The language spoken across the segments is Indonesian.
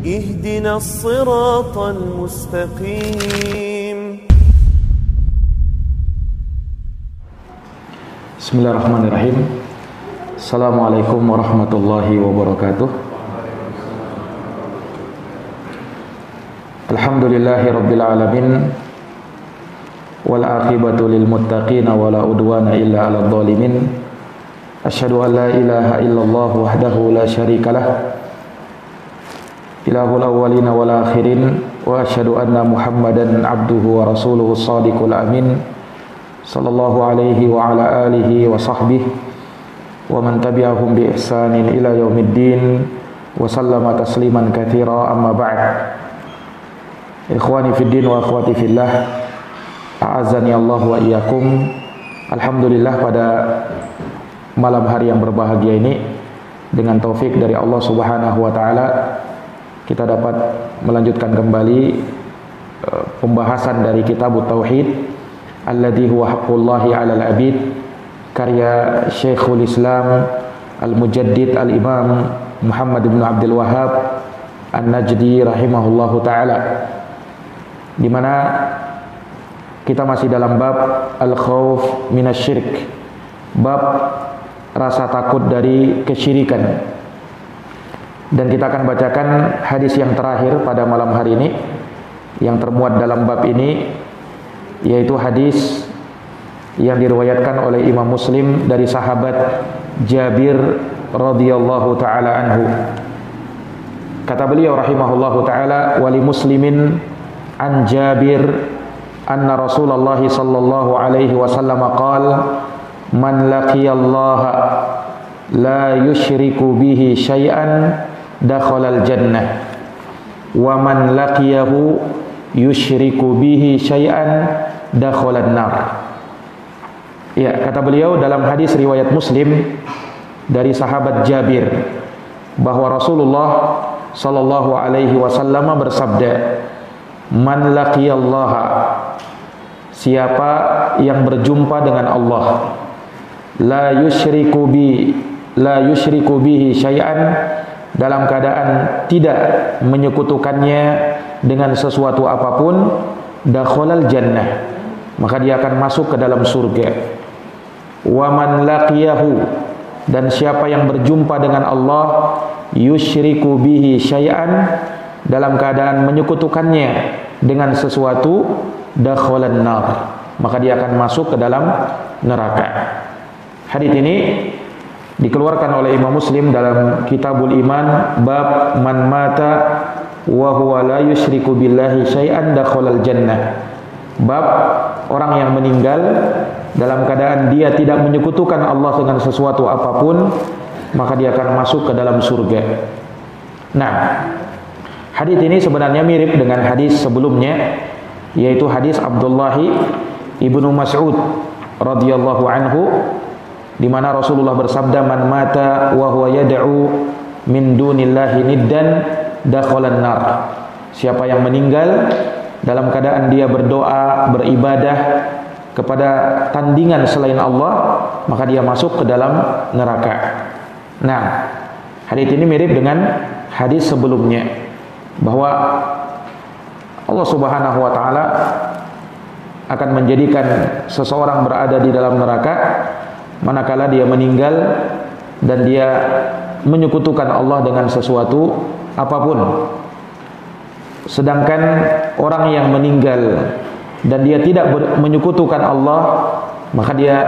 اهدنا الصراط المستقيم. Bismillahirrahmanirrahim. Assalamualaikum warahmatullahi wabarakatuh. Alhamdulillahi rabbil alamin. Wal aqibatu lil muttaqin wa la udwana illa 'alal zalimin. Asyhadu an la ilaha illallah wahdahu la syarikalah. Ilahul awwalin wal akhirin wa asyhadu anna Muhammadan abduhu wa rasuluhu shadiqul amin. Sallallahu alaihi wa ala alihi wa sahbihi wa man tabi'ahum bi ihsanin ila yaumiddin wa sallama tasliman katsira, amma ba'd. Ikhwani fid din wa akhwati fillah, a'azzani Allah wa iyyakum. Alhamdulillah, pada malam hari yang berbahagia ini, dengan taufik dari Allah Subhanahu wa taala, kita dapat melanjutkan kembali pembahasan dari kitab Tauhid alladzi huwa haqqullahi 'alal 'abid, karya Syekhul Islam Al-Mujaddid Al-Imam Muhammad bin Abdul Wahhab An-Najdi rahimahullahu taala, di mana kita masih dalam bab al-khauf minasyirik, bab rasa takut dari kesyirikan. Dan kita akan bacakan hadis yang terakhir pada malam hari ini yang termuat dalam bab ini, yaitu hadis yang diriwayatkan oleh Imam Muslim dari sahabat Jabir radhiyallahu taala anhu. Kata beliau rahimahullahu taala, wali muslimin an Jabir anna Rasulullah sallallahu alaihi wasallam qala, man laqiyallaha la yusyriku bihi syai'an dakhalal jannah wa man laqiyahu yusyriku bihi syai'an dakhalan nar. Ya, kata beliau dalam hadis riwayat Muslim dari sahabat Jabir bahwa Rasulullah sallallahu alaihi wasallam bersabda, man laqiyallaha, siapa yang berjumpa dengan Allah, la yusyriku bihi syai'an, dalam keadaan tidak menyekutukannya dengan sesuatu apapun, dakhalal jannah, maka dia akan masuk ke dalam surga. Wa man laqiyahu, dan siapa yang berjumpa dengan Allah, yusyriku bihi syai'an, dalam keadaan menyekutukannya dengan sesuatu, dakhalan nar, maka dia akan masuk ke dalam neraka. Hadis ini dikeluarkan oleh Imam Muslim dalam Kitabul Iman, bab man mata wa huwa la yusyriku billahi syai'an dakhalal jannah, bab orang yang meninggal dalam keadaan dia tidak menyekutukan Allah dengan sesuatu apapun, maka dia akan masuk ke dalam surga. Nah, hadis ini sebenarnya mirip dengan hadis sebelumnya, yaitu hadis Abdullah ibnu Mas'ud radhiyallahu anhu, di mana Rasulullah bersabda, man mata wa huwa yad'u min dunillahi niddan dakhalan nar, siapa yang meninggal dalam keadaan dia berdoa, beribadah kepada tandingan selain Allah, maka dia masuk ke dalam neraka. Nah, hadis ini mirip dengan hadis sebelumnya, bahwa Allah Subhanahu wa taala akan menjadikan seseorang berada di dalam neraka manakala dia meninggal dan dia menyekutukan Allah dengan sesuatu apapun. Sedangkan orang yang meninggal dan dia tidak menyekutukan Allah, maka dia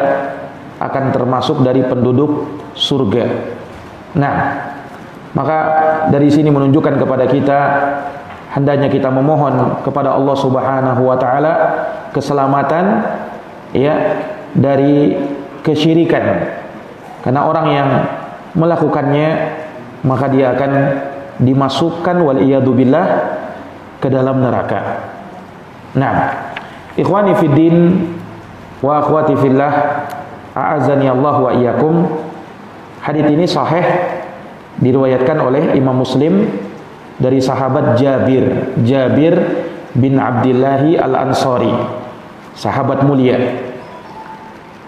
akan termasuk dari penduduk surga. Nah, maka dari sini menunjukkan kepada kita hendaknya kita memohon kepada Allah Subhanahu wa taala keselamatan ya dari kesyirikan. Karena orang yang melakukannya, maka dia akan dimasukkan wal iyadu billah ke dalam neraka. Nah, ikhwani fiddin wa akhwati fillah, a'azzani Allah wa iyyakum. Hadis ini sahih, diriwayatkan oleh Imam Muslim dari sahabat Jabir bin Abdillah Al-Ansari, sahabat mulia,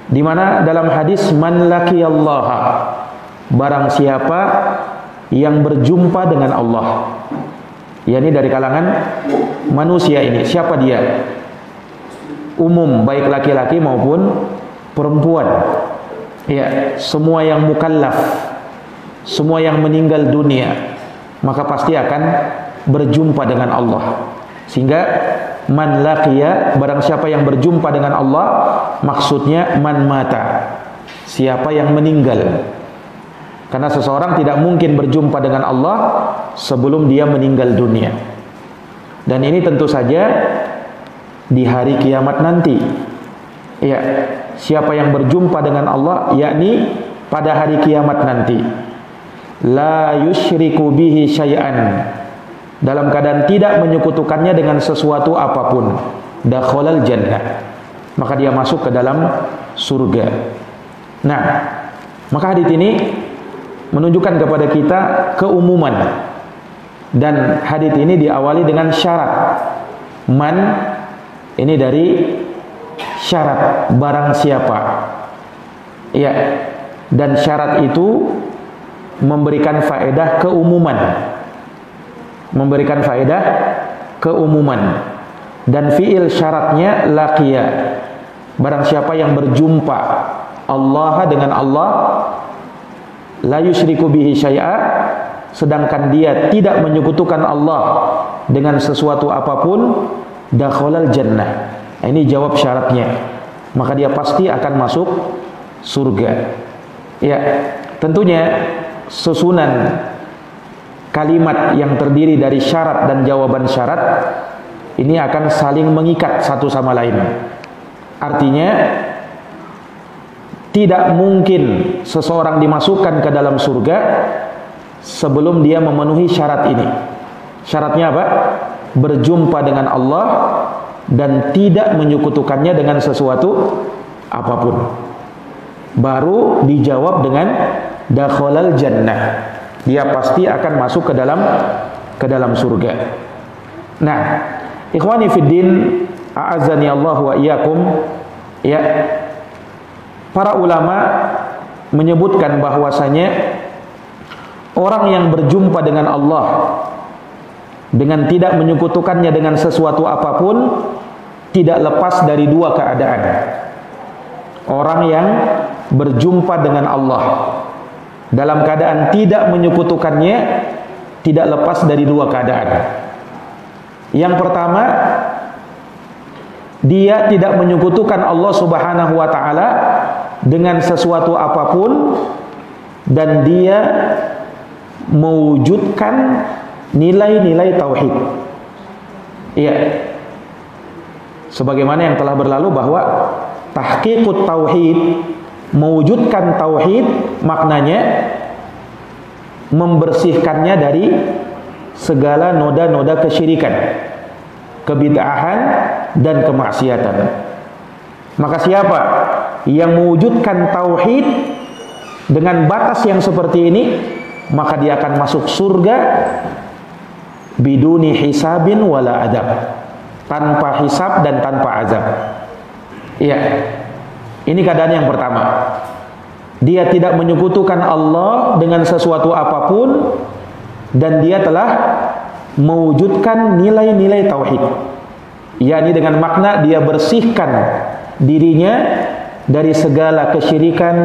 di mana dalam hadis man laqiyallaha, barang siapa yang berjumpa dengan Allah. yakni dari kalangan manusia ini. Siapa dia? Umum, baik laki-laki maupun perempuan. Ya, semua yang mukallaf, semua yang meninggal dunia, maka pasti akan berjumpa dengan Allah. Sehingga man laqiya, barang siapa yang berjumpa dengan Allah, maksudnya man mata, siapa yang meninggal. Karena seseorang tidak mungkin berjumpa dengan Allah sebelum dia meninggal dunia. Dan ini tentu saja di hari kiamat nanti. Ya, siapa yang berjumpa dengan Allah, yakni pada hari kiamat nanti. La yusyriku bihi syai'an, dalam keadaan tidak menyekutukannya dengan sesuatu apapun. Dakhalal jannah, maka dia masuk ke dalam surga. Nah, maka hadits ini menunjukkan kepada kita keumuman, dan hadits ini diawali dengan syarat. Man ini dari syarat, barang siapa. Ya, dan syarat itu memberikan faedah keumuman, memberikan faedah keumuman. Dan fiil syaratnya laqiya, barang siapa yang berjumpa Allah dengan Allah, la yusyriku bihi syai'a, sedangkan dia tidak menyekutukan Allah dengan sesuatu apapun, dakhalal jannah. Ini jawab syaratnya, maka dia pasti akan masuk surga. Ya, tentunya susunan kalimat yang terdiri dari syarat dan jawaban syarat ini akan saling mengikat satu sama lain. Artinya tidak mungkin seseorang dimasukkan ke dalam surga sebelum dia memenuhi syarat ini. Syaratnya apa? Berjumpa dengan Allah dan tidak menyekutukannya dengan sesuatu apapun. Baru dijawab dengan dakhalal jannah, dia pasti akan masuk ke dalam surga. Nah, ikhwani fiddin, a'azzani Allah wa iyyakum. Ya, para ulama menyebutkan bahwasanya orang yang berjumpa dengan Allah dengan tidak menyekutukannya dengan sesuatu apapun tidak lepas dari dua keadaan. Orang yang berjumpa dengan Allah dalam keadaan tidak menyekutukannya tidak lepas dari dua keadaan. Yang pertama, dia tidak menyekutukan Allah Subhanahu wa taala dengan sesuatu apapun dan dia mewujudkan nilai-nilai tauhid. Iya. Sebagaimana yang telah berlalu bahwa tahqiqut tauhid, mewujudkan tauhid, maknanya membersihkannya dari segala noda-noda kesyirikan, kebid'ahan dan kemaksiatan. Maka siapa yang mewujudkan tauhid dengan batas yang seperti ini, maka dia akan masuk surga biduni hisabin wala adab, tanpa hisab dan tanpa azab. Iya. Ini keadaan yang pertama. Dia tidak menyekutukan Allah dengan sesuatu apapun dan dia telah mewujudkan nilai-nilai tauhid. yakni dengan makna dia bersihkan dirinya dari segala kesyirikan,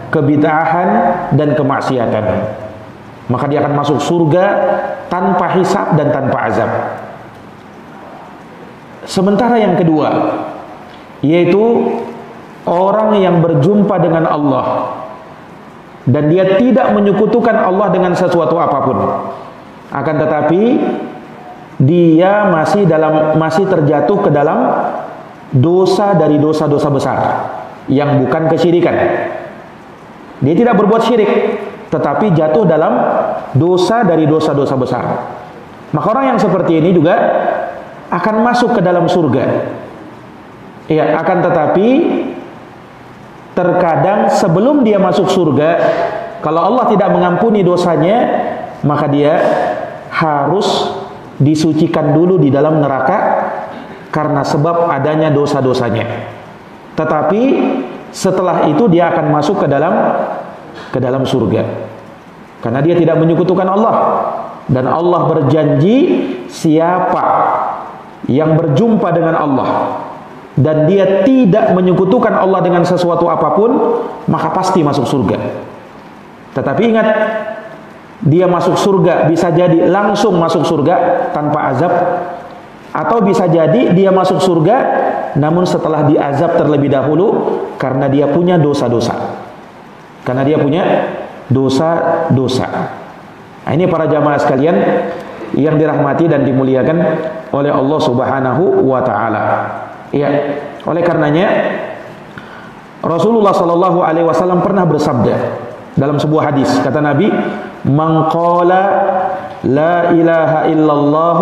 kebid'ahan dan kemaksiatan. Maka dia akan masuk surga tanpa hisab dan tanpa azab. Sementara yang kedua, yaitu orang yang berjumpa dengan Allah dan dia tidak menyekutukan Allah dengan sesuatu apapun. Akan tetapi dia masih terjatuh ke dalam dosa dari dosa-dosa besar yang bukan kesyirikan. Dia tidak berbuat syirik, tetapi jatuh dalam dosa dari dosa-dosa besar. Maka orang yang seperti ini juga akan masuk ke dalam surga. Ya, akan tetapi terkadang sebelum dia masuk surga, kalau Allah tidak mengampuni dosanya, maka dia harus disucikan dulu di dalam neraka karena sebab adanya dosa-dosanya. Tetapi setelah itu dia akan masuk ke dalam surga karena dia tidak menyekutukan Allah. Dan Allah berjanji, siapa yang berjumpa dengan Allah dan dia tidak menyekutukan Allah dengan sesuatu apapun, maka pasti masuk surga. Tetapi ingat, dia masuk surga bisa jadi langsung masuk surga tanpa azab, atau bisa jadi dia masuk surga namun setelah diazab terlebih dahulu karena dia punya dosa-dosa. Karena dia punya dosa-dosa. Nah, ini para jamaah sekalian yang dirahmati dan dimuliakan oleh Allah Subhanahu wa taala. Ya, oleh karenanya Rasulullah sallallahu alaihi wasallam pernah bersabda dalam sebuah hadis, kata Nabi, "Man qala la ilaha illallah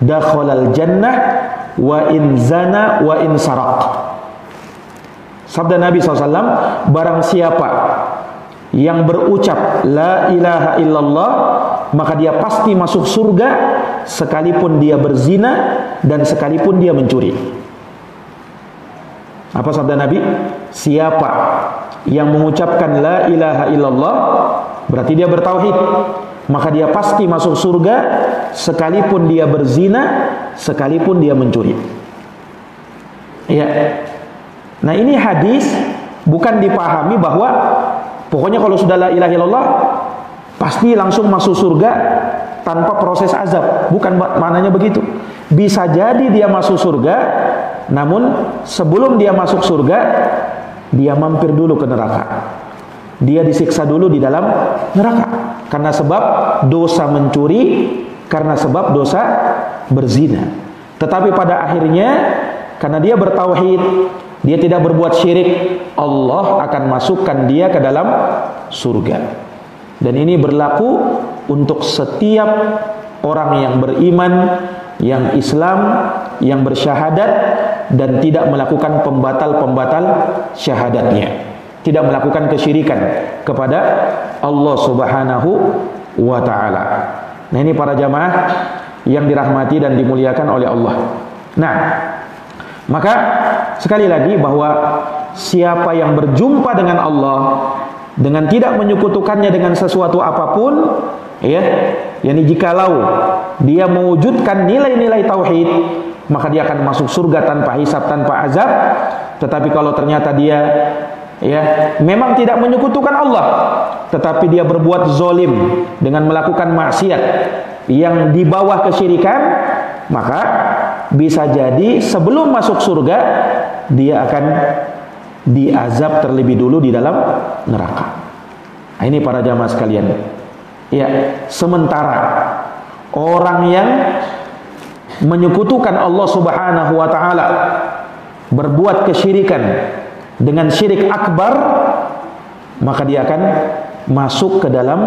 dakhalal jannah wa in zana wa in saraq." Sabda Nabi SAW, barang siapa yang berucap la ilaha illallah, maka dia pasti masuk surga sekalipun dia berzina dan sekalipun dia mencuri. Apa sabda Nabi? Siapa yang mengucapkan la ilaha illallah, berarti dia bertauhid, maka dia pasti masuk surga sekalipun dia berzina, sekalipun dia mencuri. Ya. Nah, ini hadis bukan dipahami bahwa pokoknya kalau sudah la ilaha illallah pasti langsung masuk surga tanpa proses azab. Bukan maknanya begitu. Bisa jadi dia masuk surga, namun sebelum dia masuk surga, dia mampir dulu ke neraka. Dia disiksa dulu di dalam neraka karena sebab dosa mencuri, karena sebab dosa berzina. Tetapi pada akhirnya karena dia bertauhid, dia tidak berbuat syirik, Allah akan masukkan dia ke dalam surga. Dan ini berlaku untuk setiap orang yang beriman, yang Islam, yang bersyahadat dan tidak melakukan pembatal-pembatal syahadatnya, tidak melakukan kesyirikan kepada Allah Subhanahu wa taala. Nah, ini para jamaah yang dirahmati dan dimuliakan oleh Allah. Nah, maka sekali lagi bahwa siapa yang berjumpa dengan Allah dengan tidak menyekutukannya dengan sesuatu apapun, ya, yakni jikalau dia mewujudkan nilai-nilai tauhid, maka dia akan masuk surga tanpa hisab, tanpa azab. Tetapi kalau ternyata dia memang tidak menyekutukan Allah, tetapi dia berbuat zolim dengan melakukan maksiat yang di bawah kesyirikan, maka bisa jadi sebelum masuk surga dia akan diazab terlebih dulu di dalam neraka. Nah, ini para jamaah sekalian. Ya, sementara orang yang menyekutukan Allah Subhanahu wa taala, berbuat kesyirikan dengan syirik akbar, maka dia akan masuk ke dalam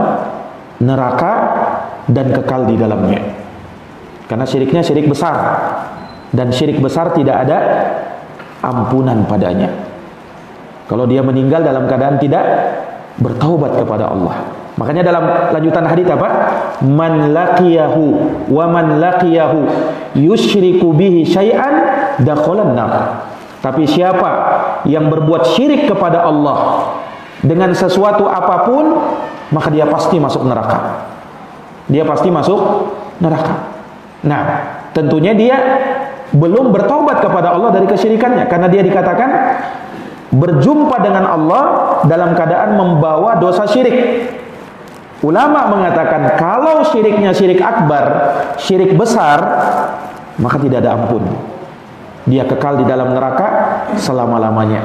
neraka dan kekal di dalamnya. Karena syiriknya syirik besar, dan syirik besar tidak ada ampunan padanya. Kalau dia meninggal dalam keadaan tidak bertaubat kepada Allah. Makanya dalam lanjutan hadis apa? Man laqiyahu wa man laqiyahu yusyriku bihi syai'an dakhalan nar. Tapi siapa yang berbuat syirik kepada Allah dengan sesuatu apapun, maka dia pasti masuk neraka. Dia pasti masuk neraka. Nah, tentunya dia belum bertaubat kepada Allah dari kesyirikannya, karena dia dikatakan berjumpa dengan Allah dalam keadaan membawa dosa syirik. Ulama mengatakan kalau syiriknya syirik akbar, syirik besar, maka tidak ada ampun. Dia kekal di dalam neraka selama-lamanya.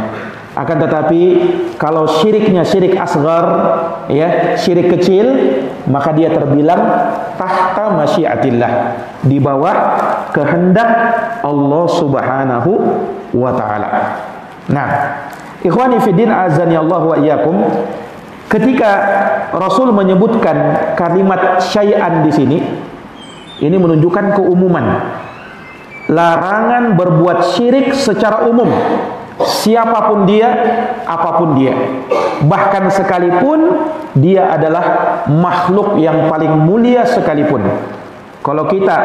Akan tetapi kalau syiriknya syirik asgar, ya, syirik kecil, maka dia terbilang tahta masyiatillah, di bawah kehendak Allah Subhanahu wa taala. Nah, ikhwani fiddin azani Allah wa iyyakum, ketika Rasul menyebutkan kalimat syai'an di sini, ini menunjukkan keumuman. Larangan berbuat syirik secara umum, siapapun dia, apapun dia. Bahkan sekalipun dia adalah makhluk yang paling mulia sekalipun. Kalau kita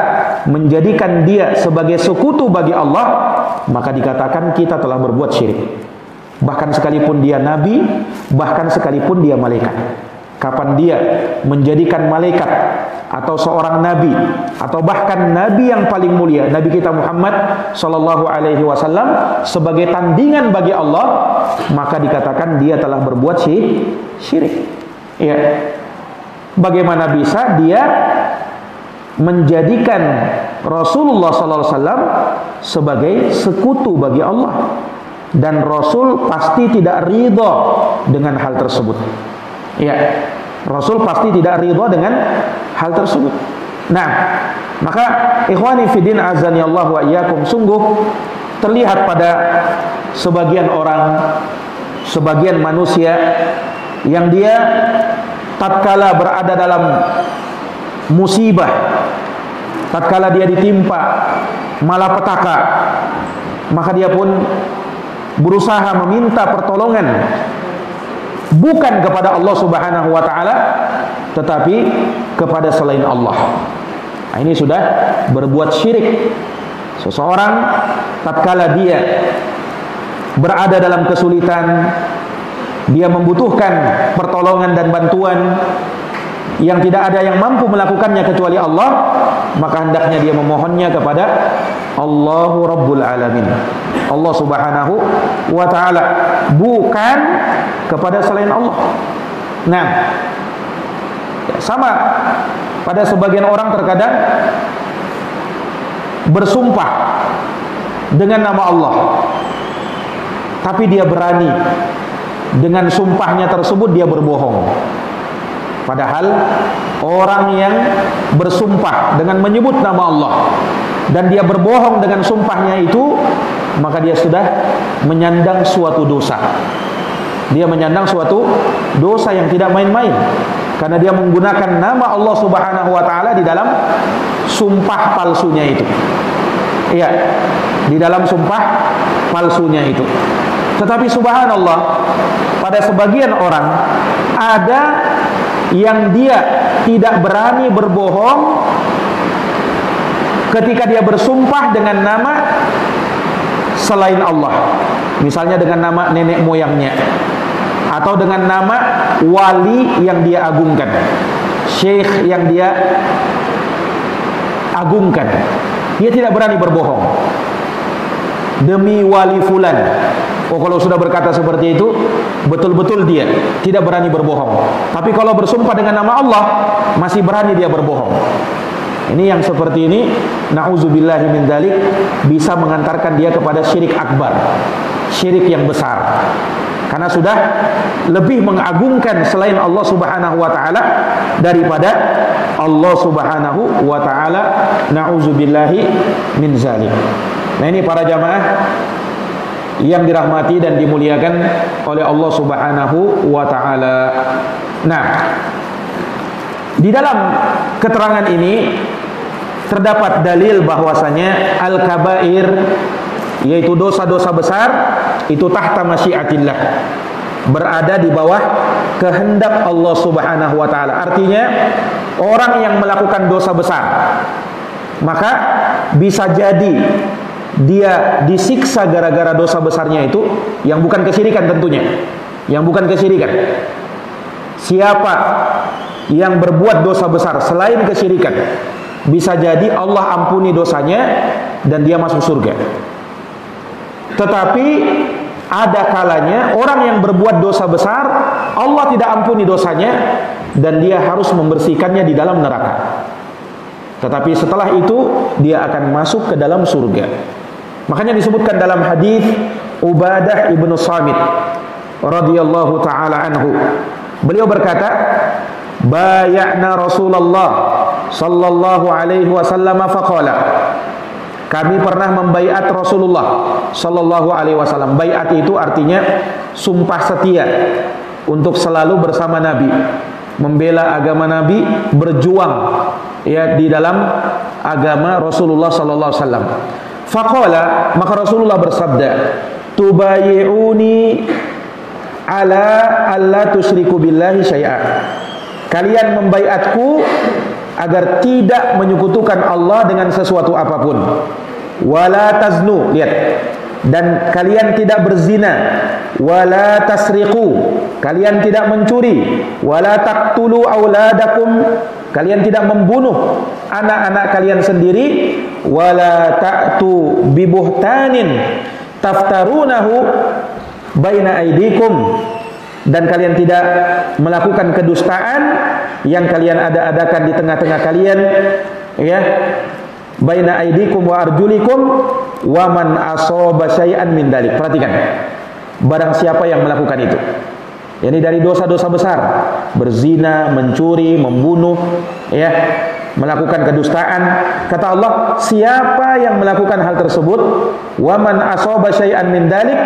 menjadikan dia sebagai sekutu bagi Allah, maka dikatakan kita telah berbuat syirik. Bahkan sekalipun dia nabi, bahkan sekalipun dia malaikat. Kapan dia menjadikan malaikat atau seorang nabi atau bahkan nabi yang paling mulia, Nabi kita Muhammad sallallahu alaihi wasallam sebagai tandingan bagi Allah, maka dikatakan dia telah berbuat syirik. Ya. Bagaimana bisa dia menjadikan Rasulullah sallallahu alaihi wasallam sebagai sekutu bagi Allah, dan Rasul pasti tidak ridha dengan hal tersebut. Ya. Rasul pasti tidak ridha dengan hal tersebut. Nah, maka ikhwani fiddin azani Allah wa iyyakum, sungguh terlihat pada sebagian orang, sebagian manusia yang dia tatkala berada dalam musibah, tatkala dia ditimpa malapetaka, maka dia pun berusaha meminta pertolongan bukan kepada Allah Subhanahu wa taala, tetapi kepada selain Allah. Nah, ini sudah berbuat syirik. Seseorang tatkala dia berada dalam kesulitan, dia membutuhkan pertolongan dan bantuan yang tidak ada yang mampu melakukannya kecuali Allah, maka hendaknya dia memohonnya kepada Allahu Rabbul Alamin, Allah Subhanahu wa ta'ala, bukan kepada selain Allah. Nah, sama pada sebagian orang terkadang bersumpah dengan nama Allah, tapi dia berani dengan sumpahnya tersebut dia berbohong. Padahal orang yang bersumpah dengan menyebut nama Allah dan dia berbohong dengan sumpahnya itu, maka dia sudah menyandang suatu dosa. Dia menyandang suatu dosa yang tidak main-main, karena dia menggunakan nama Allah Subhanahu wa taala di dalam sumpah palsunya itu. Iya, di dalam sumpah palsunya itu. Tetapi subhanallah, pada sebagian orang ada yang dia tidak berani berbohong ketika dia bersumpah dengan nama selain Allah, misalnya dengan nama nenek moyangnya, atau dengan nama wali yang dia agungkan, syekh yang dia agungkan. Dia tidak berani berbohong demi wali fulan. Oh, kalau sudah berkata seperti itu, betul-betul dia tidak berani berbohong. Tapi kalau bersumpah dengan nama Allah, masih berani dia berbohong. Ini yang seperti ini, na'udzubillahi min dzalik, bisa mengantarkan dia kepada syirik akbar, syirik yang besar. Karena sudah lebih mengagungkan selain Allah Subhanahu wa taala daripada Allah Subhanahu wa taala, na'udzubillahi min dzalik. Nah, ini para jamaah yang dirahmati dan dimuliakan oleh Allah Subhanahu wa ta'ala. Nah, di dalam keterangan ini terdapat dalil bahwasanya al-kabair, yaitu dosa-dosa besar, itu tahta masyiatillah, berada di bawah kehendak Allah Subhanahu wa ta'ala. Artinya orang yang melakukan dosa besar, maka bisa jadi dia disiksa gara-gara dosa besarnya itu, yang bukan kesyirikan tentunya, yang bukan kesyirikan. Siapa yang berbuat dosa besar selain kesyirikan, bisa jadi Allah ampuni dosanya dan dia masuk surga. Tetapi ada kalanya orang yang berbuat dosa besar, Allah tidak ampuni dosanya dan dia harus membersihkannya di dalam neraka. Tetapi setelah itu dia akan masuk ke dalam surga. Makanya disebutkan dalam hadis Ubadah ibnu Samit radhiyallahu taala anhu, beliau berkata, bay'na Rasulullah sallallahu alaihi wasallam faqala, kami pernah membaiat Rasulullah sallallahu alaihi wasallam. Baiat itu artinya sumpah setia untuk selalu bersama Nabi, membela agama Nabi, berjuang ya di dalam agama Rasulullah sallallahu alaihi wasallam. Faqala, maka Rasulullah bersabda, tubayi'uni ala alla tusyriku billahi syai'a. Kalian membaiatku agar tidak menyekutukan Allah dengan sesuatu apapun. Wala taznu, lihat, dan kalian tidak berzina. Wala tasriqu, kalian tidak mencuri. Wala taqtulu auladakum kalian tidak membunuh anak-anak kalian sendiri, wala ta'tu bibuhtanin taftarunahu baina aidikum, dan kalian tidak melakukan kedustaan yang kalian ada-adakan di tengah-tengah kalian, ya, baina aidikum wa arjulikum wa man asaba syai'an min dalik. Perhatikan, barang siapa yang melakukan itu, yakni dari dosa-dosa besar, berzina, mencuri, membunuh, ya, melakukan kedustaan, kata Allah, siapa yang melakukan hal tersebut, wa man asaba syai'an min dalik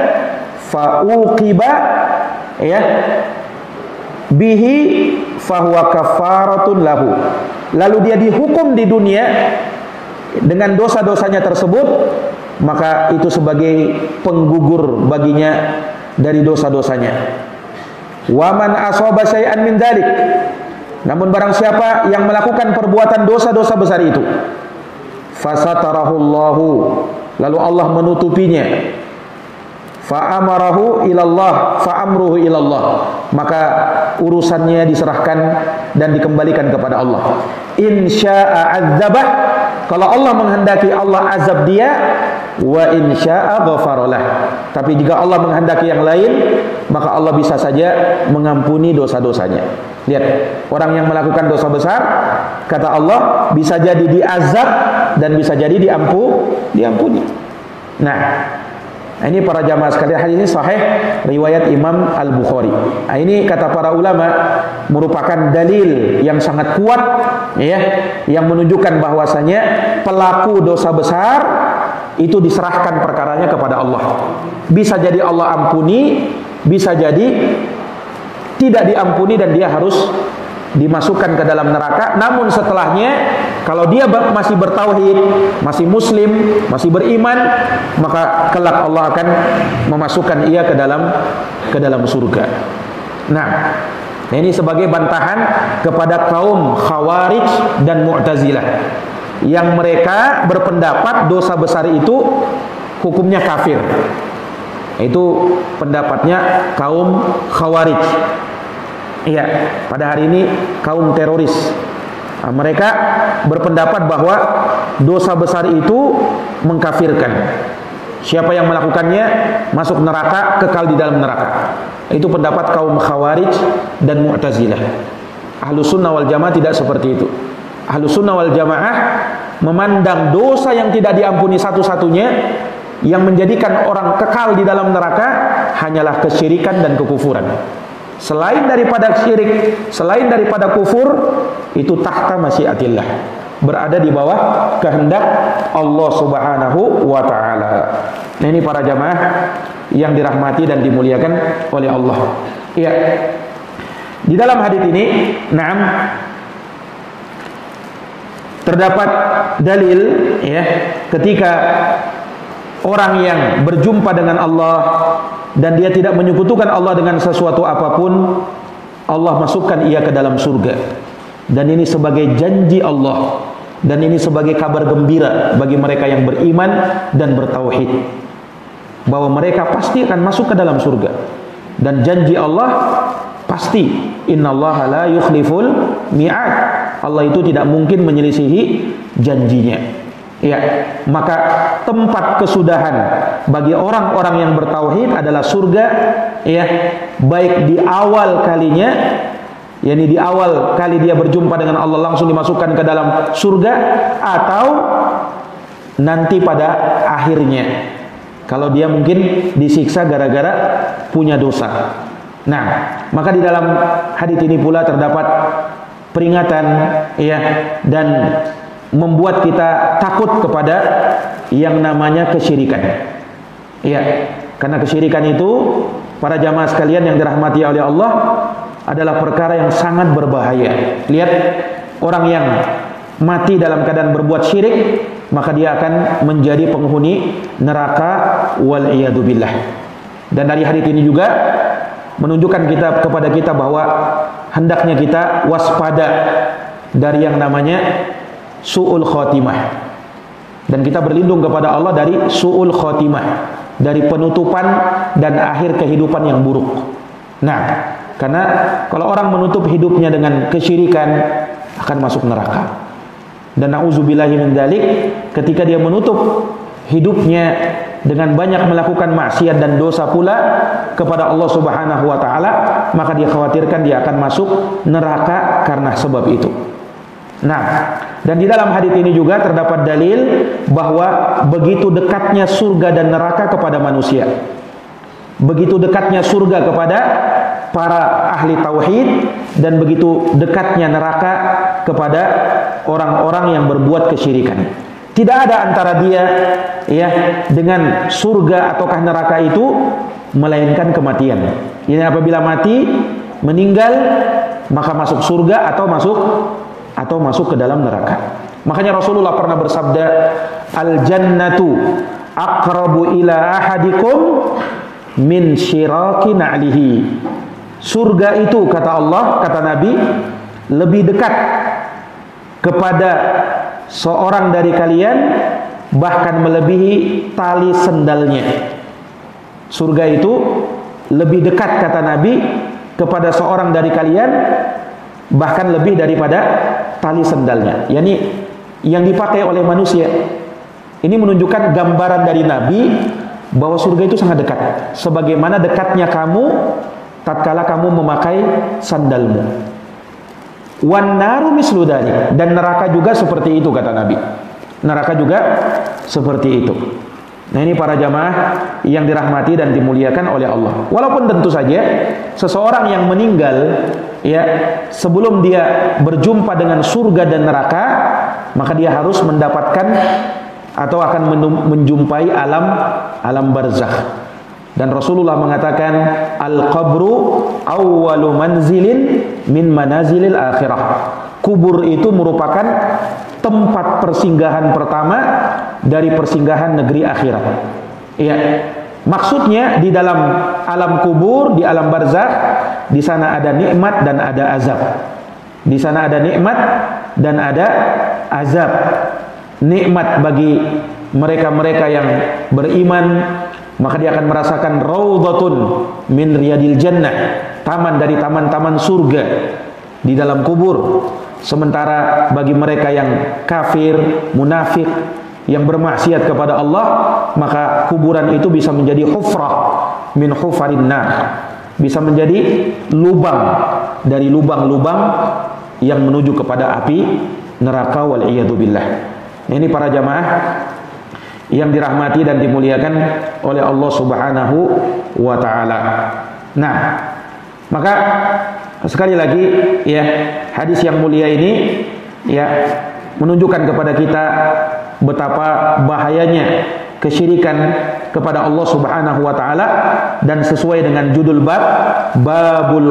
fa uqiba, ya, bihi fahuwa kafaratun lahu, lalu dia dihukum di dunia dengan dosa-dosanya tersebut, maka itu sebagai penggugur baginya dari dosa-dosanya. Wa man asaba syai'an min dzalik, namun barang siapa yang melakukan perbuatan dosa-dosa besar itu, fasatarahullahu, lalu Allah menutupinya, fa'amarahu ilallah, fa'amruhu ilallah, maka urusannya diserahkan dan dikembalikan kepada Allah. Insya'a adzabah, kalau Allah menghendaki Allah azab dia, wa insya'a ghafaralah, tapi jika Allah menghendaki yang lain, maka Allah bisa saja mengampuni dosa-dosanya. Lihat, orang yang melakukan dosa besar, kata Allah, bisa jadi diazab dan bisa jadi diampuni. Nah, ini para jamaah sekalian, hadis ini sahih riwayat Imam Al-Bukhari. Nah, ini kata para ulama merupakan dalil yang sangat kuat, ya, yang menunjukkan bahwasanya pelaku dosa besar itu diserahkan perkaranya kepada Allah. Bisa jadi Allah ampuni, bisa jadi tidak diampuni dan dia harus dimasukkan ke dalam neraka. Namun setelahnya, kalau dia masih bertauhid, masih muslim, masih beriman, maka kelak Allah akan memasukkan ia ke dalam surga. Nah, ini sebagai bantahan kepada kaum Khawarij dan Mu'tazilah yang mereka berpendapat dosa besar itu hukumnya kafir. Itu pendapatnya kaum Khawarij. Iya, pada hari ini kaum teroris. Nah, mereka berpendapat bahwa dosa besar itu mengkafirkan. Siapa yang melakukannya masuk neraka, kekal di dalam neraka. Itu pendapat kaum Khawarij dan Mu'tazilah. Ahlus Sunnah wal Jamaah tidak seperti itu. Ahlus Sunnah wal Jamaah memandang dosa yang tidak diampuni satu-satunya yang menjadikan orang kekal di dalam neraka hanyalah kesyirikan dan kekufuran. Selain daripada syirik, selain daripada kufur, itu tahta masyiatillah, berada di bawah kehendak Allah Subhanahu wa ta'ala. Nah, ini para jamaah yang dirahmati dan dimuliakan oleh Allah. Iya. Di dalam hadis ini, na'am, terdapat dalil, ya, ketika orang yang berjumpa dengan Allah dan dia tidak menyekutukan Allah dengan sesuatu apapun, Allah masukkan ia ke dalam surga. Dan ini sebagai janji Allah, dan ini sebagai kabar gembira bagi mereka yang beriman dan bertauhid, bahwa mereka pasti akan masuk ke dalam surga. Dan janji Allah pasti, innallaha la yukhliful mi'ad, Allah itu tidak mungkin menyelisihi janjinya. Ya, maka tempat kesudahan bagi orang-orang yang bertauhid adalah surga, ya, baik di awal kalinya, yakni di awal kali dia berjumpa dengan Allah langsung dimasukkan ke dalam surga, atau nanti pada akhirnya kalau dia mungkin disiksa gara-gara punya dosa. Nah, maka di dalam hadis ini pula terdapat peringatan, ya, dan membuat kita takut kepada yang namanya kesyirikan. Ya, karena kesyirikan itu, para jamaah sekalian yang dirahmati oleh Allah, adalah perkara yang sangat berbahaya. Lihat, orang yang mati dalam keadaan berbuat syirik, maka dia akan menjadi penghuni neraka, wal iyadu billah. Dan dari hadis ini juga menunjukkan kepada kita bahwa hendaknya kita waspada dari yang namanya su'ul khotimah, dan kita berlindung kepada Allah dari su'ul khotimah, dari penutupan dan akhir kehidupan yang buruk. Nah, karena kalau orang menutup hidupnya dengan kesyirikan, akan masuk neraka. Dan na'udzubillahi min dzalik, ketika dia menutup hidupnya dengan banyak melakukan maksiat dan dosa pula kepada Allah Subhanahu wa taala, maka dia khawatirkan dia akan masuk neraka karena sebab itu. Nah, dan di dalam hadis ini juga terdapat dalil bahwa begitu dekatnya surga dan neraka kepada manusia. Begitu dekatnya surga kepada para ahli tauhid dan begitu dekatnya neraka kepada orang-orang yang berbuat kesyirikan. Tidak ada antara dia ya dengan surga ataukah neraka itu melainkan kematian. Ini apabila mati, meninggal, maka masuk surga atau masuk ke dalam neraka. Makanya Rasulullah pernah bersabda, al-jannatu aqrabu ila ahadikum min syiraki na'lihi. Surga itu, kata Allah, kata Nabi, lebih dekat kepada seorang dari kalian bahkan melebihi tali sendalnya. Surga itu lebih dekat, kata Nabi, kepada seorang dari kalian bahkan lebih daripada tali sendalnya. Yani yang dipakai oleh manusia. Ini menunjukkan gambaran dari Nabi bahwa surga itu sangat dekat, sebagaimana dekatnya kamu tatkala kamu memakai sandalmu. Wan naru mislu dzalik, dan neraka juga seperti itu, kata Nabi. Neraka juga seperti itu. Nah, ini para jamaah yang dirahmati dan dimuliakan oleh Allah. Walaupun tentu saja seseorang yang meninggal ya sebelum dia berjumpa dengan surga dan neraka, maka dia harus mendapatkan atau akan menjumpai alam barzakh. Dan Rasulullah mengatakan al-qabru awwalu manzilin min manazilil akhirah. Kubur itu merupakan tempat persinggahan pertama dari persinggahan negeri akhirat. Ya, maksudnya di dalam alam kubur, di alam barzakh, di sana ada nikmat dan ada azab. Di sana ada nikmat dan ada azab. Nikmat bagi mereka-mereka yang beriman, maka dia akan merasakan raudhatun min riyadil jannah, taman dari taman-taman surga di dalam kubur. Sementara bagi mereka yang kafir, munafik, yang bermaksiat kepada Allah, maka kuburan itu bisa menjadi hufrah min hufarin nar, bisa menjadi lubang dari lubang-lubang yang menuju kepada api neraka, wal iyadu billah. Ini para jamaah yang dirahmati dan dimuliakan oleh Allah Subhanahu wa taala. Nah, maka sekali lagi ya, hadis yang mulia ini ya menunjukkan kepada kita betapa bahayanya kesyirikan kepada Allah Subhanahu wa taala, dan sesuai dengan judul bab, babul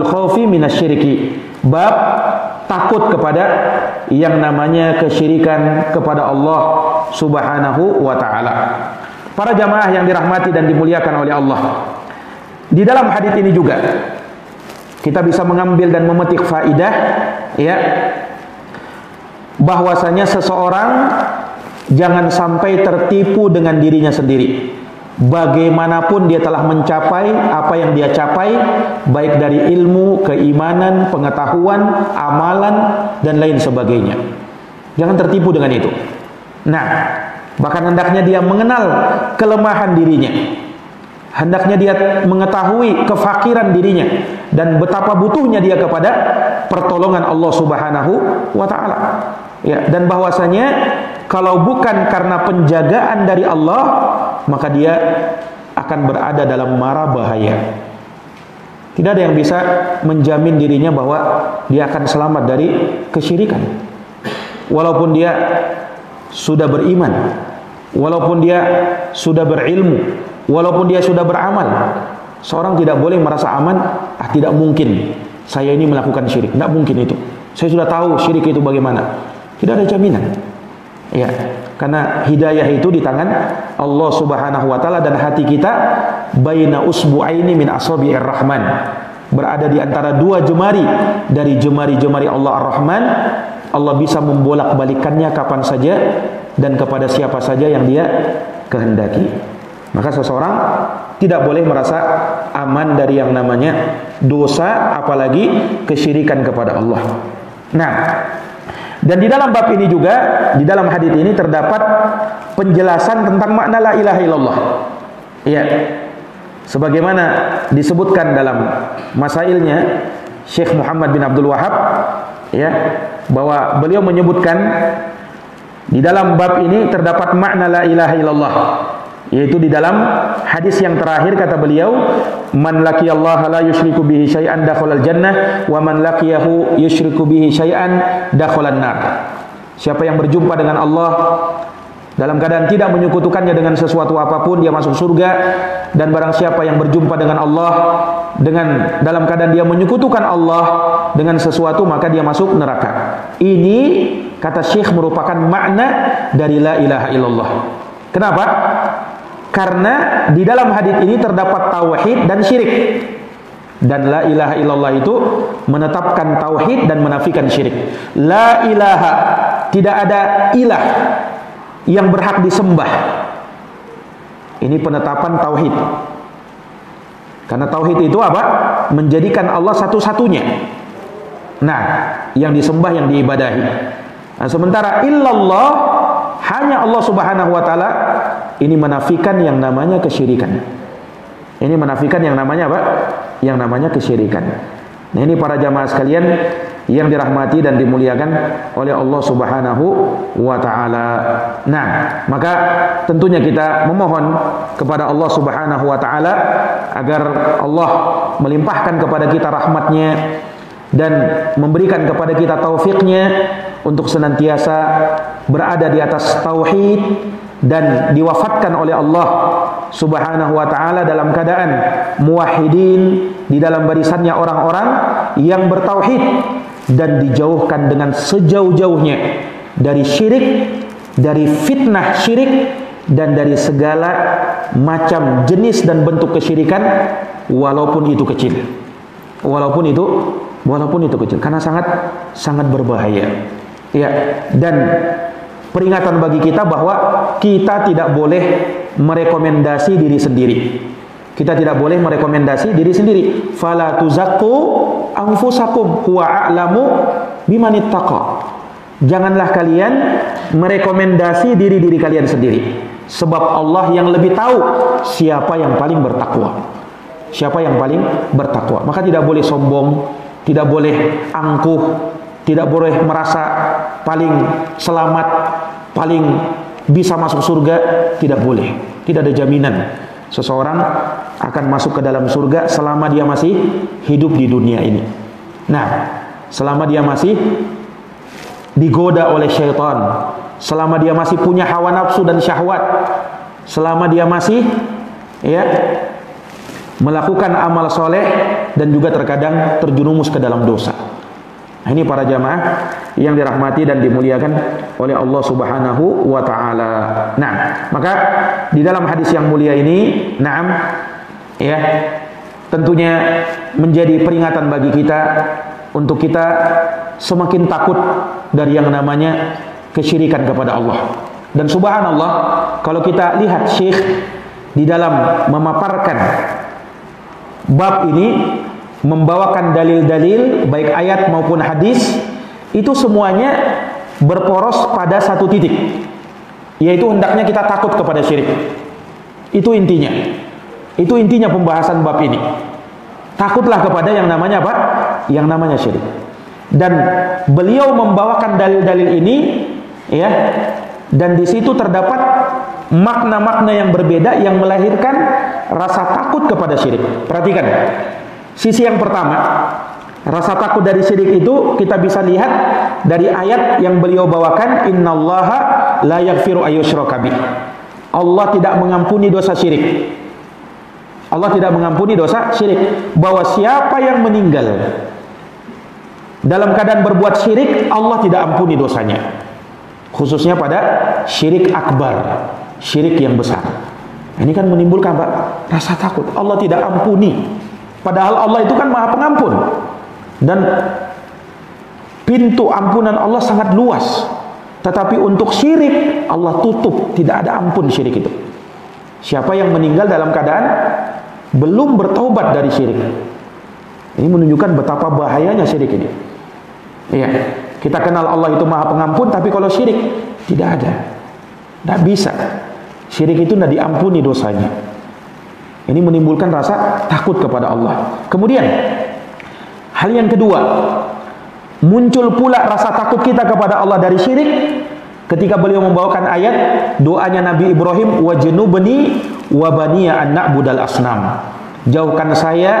khaufi minasyirki, bab takut kepada yang namanya kesyirikan kepada Allah Subhanahu wa taala. Para jamaah yang dirahmati dan dimuliakan oleh Allah, di dalam hadis ini juga kita bisa mengambil dan memetik faidah ya, bahwasanya seseorang jangan sampai tertipu dengan dirinya sendiri. Bagaimanapun dia telah mencapai apa yang dia capai, baik dari ilmu, keimanan, pengetahuan, amalan, dan lain sebagainya, jangan tertipu dengan itu. Nah, bahkan hendaknya dia mengenal kelemahan dirinya, hendaknya dia mengetahui kefakiran dirinya dan betapa butuhnya dia kepada pertolongan Allah Subhanahu wa taala. Ya, dan bahwasanya kalau bukan karena penjagaan dari Allah, maka dia akan berada dalam mara bahaya. Tidak ada yang bisa menjamin dirinya bahwa dia akan selamat dari kesyirikan. Walaupun dia sudah beriman, walaupun dia sudah berilmu, walaupun dia sudah beramal, seorang tidak boleh merasa aman. Tidak mungkin saya ini melakukan syirik, tidak mungkin itu. Saya sudah tahu syirik itu bagaimana. Tidak ada jaminan. Ya, karena hidayah itu di tangan Allah Subhanahu wa taala, dan hati kita baina usbu'aini min asabi'ir rahman, berada di antara dua jemari dari jemari-jemari Allah Ar-Rahman. Allah bisa membolak-balikannya kapan saja dan kepada siapa saja yang dia kehendaki. Maka seseorang tidak boleh merasa aman dari yang namanya dosa, apalagi kesyirikan kepada Allah. Nah, dan di dalam bab ini juga, di dalam hadis ini terdapat penjelasan tentang makna la ilaha illallah. Ya, sebagaimana disebutkan dalam masailnya Syekh Muhammad bin Abdul Wahab, ya, bahwa beliau menyebutkan di dalam bab ini terdapat makna la ilaha illallah, yaitu di dalam hadis yang terakhir kata beliau, man laqiyallaha la yusyriku bihi syai'an dakhalal jannah wa man laqiyahu yusyriku bihi syai'an dakhalan nar. Siapa yang berjumpa dengan Allah dalam keadaan tidak menyekutukannya dengan sesuatu apapun, dia masuk surga. Dan barang siapa yang berjumpa dengan Allah dalam keadaan dia menyekutukan Allah dengan sesuatu, maka dia masuk neraka. Ini kata Syekh merupakan makna dari la ilaha illallah. Kenapa? Karena di dalam hadis ini terdapat tauhid dan syirik. Dan la ilaha illallah itu menetapkan tauhid dan menafikan syirik. La ilaha, tidak ada ilah yang berhak disembah. Ini penetapan tauhid. Karena tauhid itu apa? Menjadikan Allah satu-satunya. Nah, yang disembah, yang diibadahi. Nah, sementara illallah, hanya Allah Subhanahu wa taala, ini menafikan yang namanya kesyirikan. Ini menafikan yang namanya apa? Yang namanya kesyirikan. Nah, ini para jamaah sekalian yang dirahmati dan dimuliakan oleh Allah Subhanahu wa taala. Nah, maka tentunya kita memohon kepada Allah Subhanahu wa taala agar Allah melimpahkan kepada kita rahmatnya dan memberikan kepada kita taufiknya untuk senantiasa berada di atas tauhid dan diwafatkan oleh Allah Subhanahu wa taala dalam keadaan muwahhidin, di dalam barisannya orang-orang yang bertauhid, dan dijauhkan dengan sejauh-jauhnya dari syirik, dari fitnah syirik, dan dari segala macam jenis dan bentuk kesyirikan, walaupun itu kecil. Walaupun itu kecil, karena sangat berbahaya. Ya, dan peringatan bagi kita bahwa kita tidak boleh merekomendasi diri sendiri. Kita tidak boleh merekomendasi diri sendiri. Fala tuzakku anfusakum huwa a'lamu bimanittaqa. Janganlah kalian merekomendasi diri-diri kalian sendiri, sebab Allah yang lebih tahu siapa yang paling bertakwa. Siapa yang paling bertakwa. Maka tidak boleh sombong, tidak boleh angkuh, tidak boleh merasa paling selamat, paling bisa masuk surga. Tidak boleh. Tidak ada jaminan seseorang akan masuk ke dalam surga selama dia masih hidup di dunia ini. Nah, selama dia masih digoda oleh syaitan, selama dia masih punya hawa nafsu dan syahwat, selama dia masih melakukan amal soleh dan juga terkadang terjerumus ke dalam dosa. Nah, ini para jamaah yang dirahmati dan dimuliakan oleh Allah Subhanahu wa taala. Nah, maka di dalam hadis yang mulia ini, tentunya menjadi peringatan bagi kita untuk kita semakin takut dari yang namanya kesyirikan kepada Allah. Dan subhanallah, kalau kita lihat Syekh di dalam memaparkan bab ini, membawakan dalil-dalil baik ayat maupun hadis, itu semuanya berporos pada satu titik, yaitu hendaknya kita takut kepada syirik. Itu intinya. Itu intinya pembahasan bab ini. Takutlah kepada yang namanya apa? Yang namanya syirik. Dan beliau membawakan dalil-dalil ini, dan di situ terdapat makna-makna yang berbeda yang melahirkan rasa takut kepada syirik. Perhatikan. Sisi yang pertama, rasa takut dari syirik itu kita bisa lihat dari ayat yang beliau bawakan, innallaha la yaghfiru ayyushraka bih. Allah tidak mengampuni dosa syirik. Allah tidak mengampuni dosa syirik. Bahwa siapa yang meninggal dalam keadaan berbuat syirik, Allah tidak ampuni dosanya. Khususnya pada syirik akbar, syirik yang besar. Ini kan menimbulkan rasa takut. Allah tidak ampuni. Padahal Allah itu kan Maha Pengampun. Dan pintu ampunan Allah sangat luas. Tetapi untuk syirik, Allah tutup. Tidak ada ampun syirik itu. Siapa yang meninggal dalam keadaan belum bertaubat dari syirik. Ini menunjukkan betapa bahayanya syirik ini. Iya, kita kenal Allah itu Maha Pengampun, tapi kalau syirik tidak ada. Tidak bisa. Syirik itu tidak diampuni dosanya. Ini menimbulkan rasa takut kepada Allah. Kemudian, hal yang kedua, muncul pula rasa takut kita kepada Allah dari syirik ketika beliau membawakan ayat doanya Nabi Ibrahim, wajnubni wa baniya an na'budal asnam. Jauhkan saya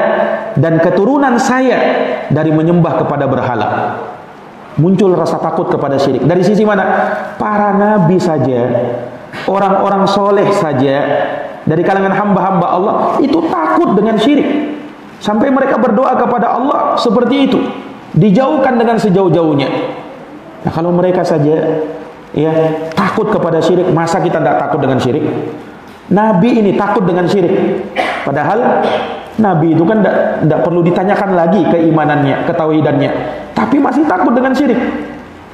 dan keturunan saya dari menyembah kepada berhala. Muncul rasa takut kepada syirik. Dari sisi mana? Para nabi saja, orang-orang soleh saja, dari kalangan hamba-hamba Allah, itu takut dengan syirik. Sampai mereka berdoa kepada Allah seperti itu. Dijauhkan dengan sejauh-jauhnya. Nah, kalau mereka saja ya takut kepada syirik, masa kita tidak takut dengan syirik? Nabi ini takut dengan syirik. Padahal Nabi itu kan tidak perlu ditanyakan lagi keimanannya, ketauhidannya, tapi masih takut dengan syirik.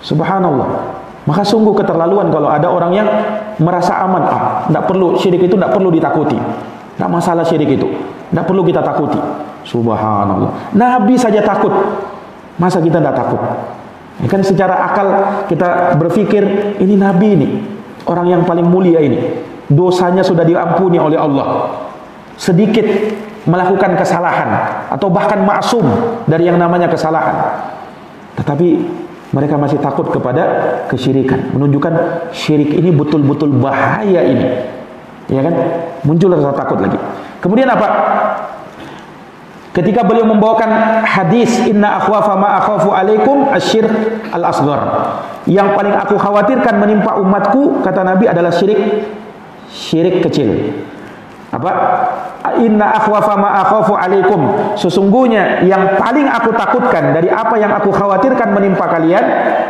Subhanallah. Maka sungguh keterlaluan kalau ada orang yang merasa aman. Tidak perlu, syirik itu tidak perlu ditakuti. Tidak masalah syirik itu, tidak perlu kita takuti. Subhanallah. Nabi saja takut, masa kita tidak takut? Ya kan secara akal kita berpikir, ini Nabi ini, orang yang paling mulia ini, dosanya sudah diampuni oleh Allah. Sedikit melakukan kesalahan atau bahkan maksum dari yang namanya kesalahan, tetapi mereka masih takut kepada kesyirikan. Menunjukkan syirik ini betul-betul bahaya ini. Ya kan? Muncul rasa takut lagi. Kemudian apa? Ketika beliau membawakan hadis, inna akhwafa ma akhafu alaikum asyirk al-asghar. Yang paling aku khawatirkan menimpa umatku, kata Nabi, adalah syirik kecil. Apa? Inna akhwafa ma akhafu alaikum. Sesungguhnya yang paling aku takutkan dari apa yang aku khawatirkan menimpa kalian,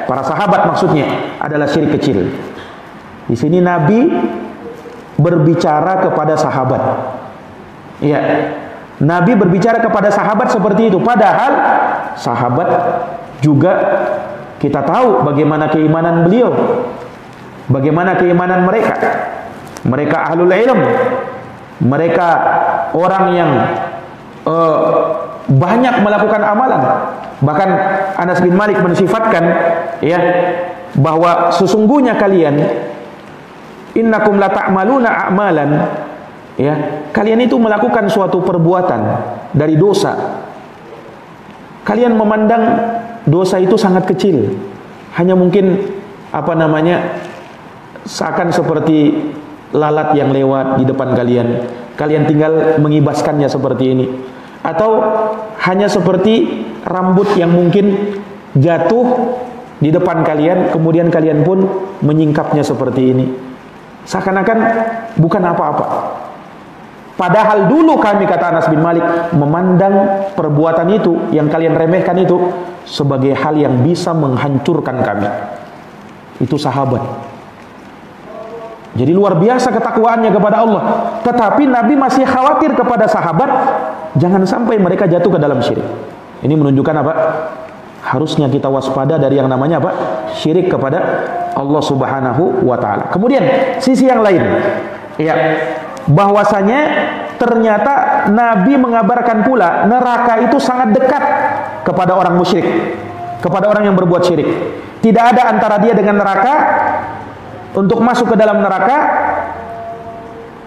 para sahabat maksudnya, adalah syirik kecil. Di sini Nabi berbicara kepada sahabat. Iya. Nabi berbicara kepada sahabat seperti itu. Padahal sahabat juga kita tahu bagaimana keimanan beliau, bagaimana keimanan mereka. Mereka ahlul ilm, mereka orang yang banyak melakukan amalan. Bahkan Anas bin Malik mensifatkan ya bahwa sesungguhnya kalian, innakum la ta'maluna a'malan, ya, kalian itu melakukan suatu perbuatan dari dosa. Kalian memandang dosa itu sangat kecil, hanya mungkin apa namanya, seakan seperti lalat yang lewat di depan kalian. Kalian tinggal mengibaskannya seperti ini. Atau hanya seperti rambut yang mungkin jatuh di depan kalian, kemudian kalian pun menyingkapnya seperti ini. Seakan-akan bukan apa-apa. Padahal dulu kami, kata Anas bin Malik, memandang perbuatan itu yang kalian remehkan itu sebagai hal yang bisa menghancurkan kami. Itu sahabat. Jadi luar biasa ketakwaannya kepada Allah. Tetapi Nabi masih khawatir kepada sahabat, jangan sampai mereka jatuh ke dalam syirik. Ini menunjukkan apa? Harusnya kita waspada dari yang namanya apa? Syirik kepada Allah Subhanahu wa ta'ala. Kemudian sisi yang lain, ya, bahwasanya ternyata Nabi mengabarkan pula neraka itu sangat dekat kepada orang musyrik, kepada orang yang berbuat syirik. Tidak ada antara dia dengan neraka, untuk masuk ke dalam neraka,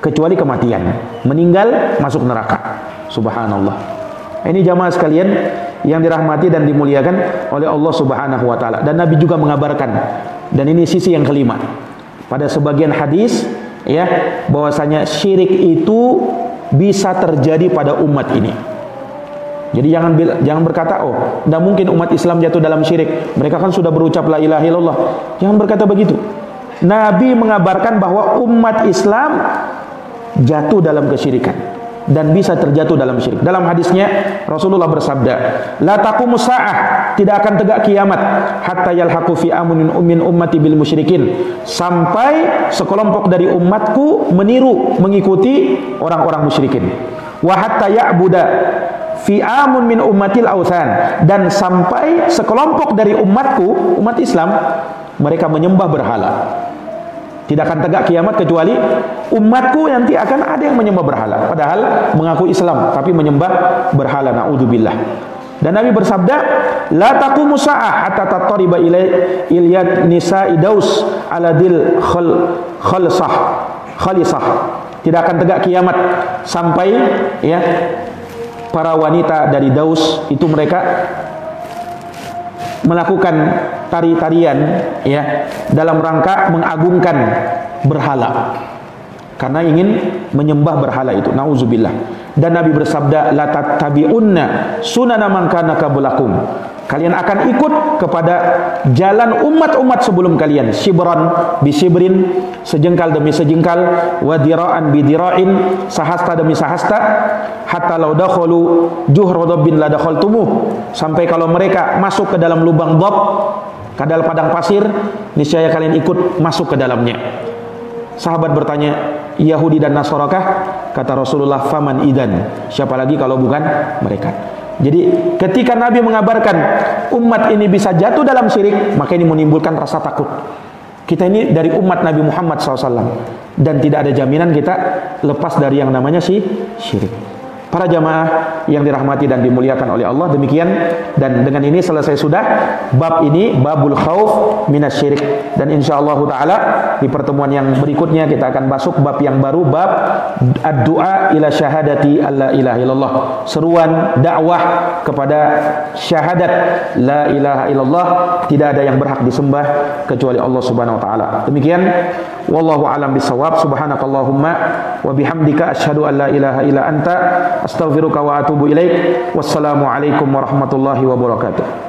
kecuali kematian. Meninggal, masuk neraka. Subhanallah. Ini jamaah sekalian yang dirahmati dan dimuliakan oleh Allah Subhanahu wa ta'ala. Dan Nabi juga mengabarkan, dan ini sisi yang kelima, pada sebagian hadis, ya, bahwasanya syirik itu bisa terjadi pada umat ini. Jadi jangan berkata, oh, tidak mungkin umat Islam jatuh dalam syirik, mereka kan sudah berucap la ilaha illallah. Jangan berkata begitu. Nabi mengabarkan bahwa umat Islam jatuh dalam kesyirikan dan bisa terjatuh dalam syirik. Dalam hadisnya Rasulullah bersabda, la taqumus sa'ah, tidak akan tegak kiamat hatta yalhaqu fi amunin min ummati bil musyrikin, sampai sekelompok dari umatku meniru, mengikuti orang-orang musyrikin. Wa hatta ya'buda fi amun min ummatil authan, dan sampai sekelompok dari umatku, umat Islam, mereka menyembah berhala. Tidak akan tegak kiamat kecuali umatku nanti akan ada yang menyembah berhala. Padahal mengaku Islam tapi menyembah berhala. Naudzubillah. Dan Nabi bersabda, la taqumu sa'ah hatta tattariba ilyat nisa'i Daus ala dil khalisah. Tidak akan tegak kiamat sampai ya para wanita dari Daus itu mereka melakukan tari-tarian ya dalam rangka mengagungkan berhala karena ingin menyembah berhala itu. Nauzubillah. Dan Nabi bersabda, la tattabi'unna sunana man kana qablakum. Kalian akan ikut kepada jalan umat-umat sebelum kalian, shibran bi shibrin, sejengkal demi sejengkal, wa dira'an bi dira'in, sahasta demi sahasta, hatta law dakhalu juhra dabbin la dakhaltumuh. Sampai kalau mereka masuk ke dalam lubang dhab, kadal padang pasir, niscaya kalian ikut masuk ke dalamnya. Sahabat bertanya, Yahudi dan Nasarakah? Kata Rasulullah, faman idan, siapa lagi kalau bukan mereka. Jadi ketika Nabi mengabarkan umat ini bisa jatuh dalam syirik, maka ini menimbulkan rasa takut. Kita ini dari umat Nabi Muhammad SAW, dan tidak ada jaminan kita lepas dari yang namanya syirik. Para jamaah yang dirahmati dan dimuliakan oleh Allah, demikian, dan dengan ini selesai sudah bab ini, babul khauf minasyirik. Dan insyaallah taala di pertemuan yang berikutnya kita akan masuk bab yang baru, bab ad-du'a ila syahadati alla ilaha illallah, seruan dakwah kepada syahadat la ilaha illallah, tidak ada yang berhak disembah kecuali Allah Subhanahu wa taala. Demikian, wallahu alam bisawab. Subhanakallahumma wa bihamdika asyhadu an la ilaha illa anta astaghfiruka wa atubu ilaik. Wassalamu alaikum warahmatullahi wabarakatuh.